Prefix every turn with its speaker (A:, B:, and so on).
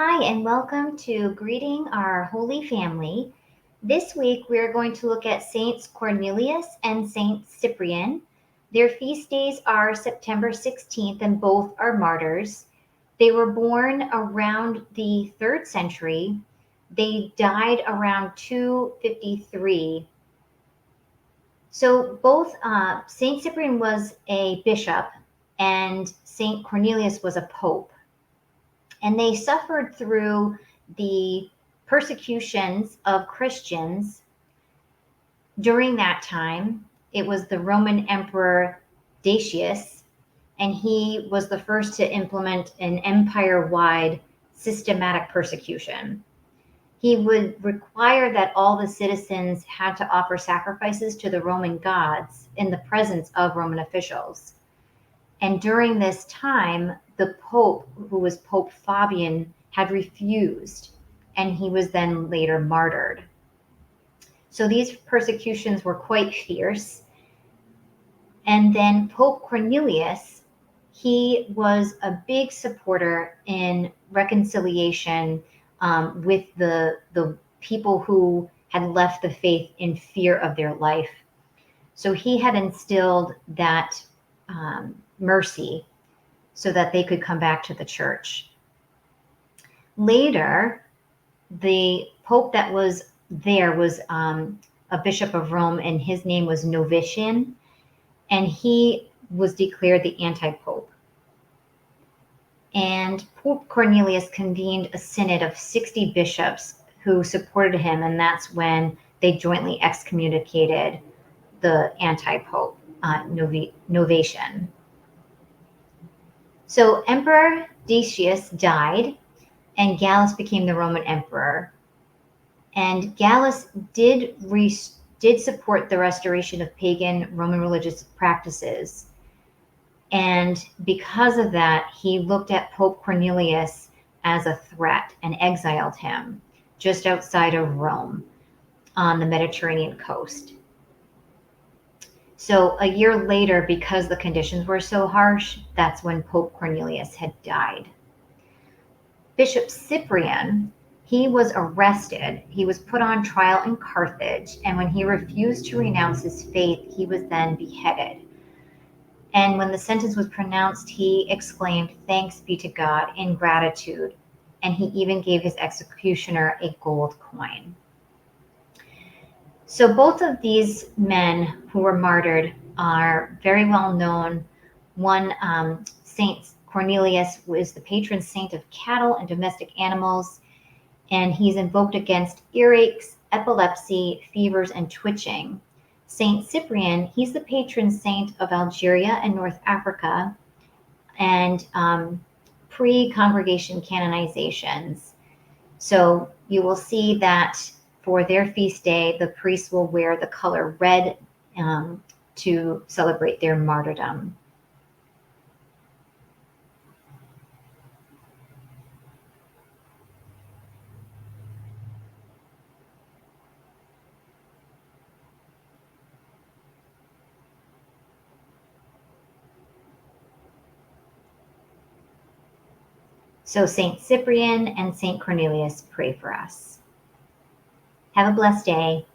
A: Hi, and welcome to Greeting Our Holy Family. This week we are going to look at Saints Cornelius and Saint Cyprian. Their feast days are September 16th, and both are martyrs. They were born around the 3rd century. They died around 253. So both Saint Cyprian was a bishop, and Saint Cornelius was a pope. And they suffered through the persecutions of Christians during that time. It was the Roman Emperor Decius, and he was the first to implement an empire-wide systematic persecution. He would require that all the citizens had to offer sacrifices to the Roman gods in the presence of Roman officials. And during this time, the Pope, who was Pope Fabian, had refused, and he was then later martyred. So these persecutions were quite fierce. And then Pope Cornelius, he was a big supporter in reconciliation with the people who had left the faith in fear of their life. So he had instilled that mercy so that they could come back to the church. Later, the pope that was there was a bishop of Rome, and his name was Novitian, and he was declared the anti-pope. And Pope Cornelius convened a synod of 60 bishops who supported him, and that's when they jointly excommunicated the anti-pope, Novatian. So Emperor Decius died, and Gallus became the Roman emperor. And Gallus did support the restoration of pagan Roman religious practices. And because of that, he looked at Pope Cornelius as a threat and exiled him just outside of Rome on the Mediterranean coast. So a year later, because the conditions were so harsh, that's when Pope Cornelius had died. Bishop Cyprian, he was arrested. He was put on trial in Carthage, and when he refused to renounce his faith, he was then beheaded. And when the sentence was pronounced, he exclaimed, "Thanks be to God," in gratitude, and he even gave his executioner a gold coin. So both of these men who were martyred are very well known. One, Saint Cornelius, was the patron saint of cattle and domestic animals, and he's invoked against earaches, epilepsy, fevers, and twitching. Saint Cyprian, he's the patron saint of Algeria and North Africa, and pre-congregation canonizations. So you will see that for their feast day, the priests will wear the color red to celebrate their martyrdom. So Saint Cyprian and Saint Cornelius, pray for us. Have a blessed day.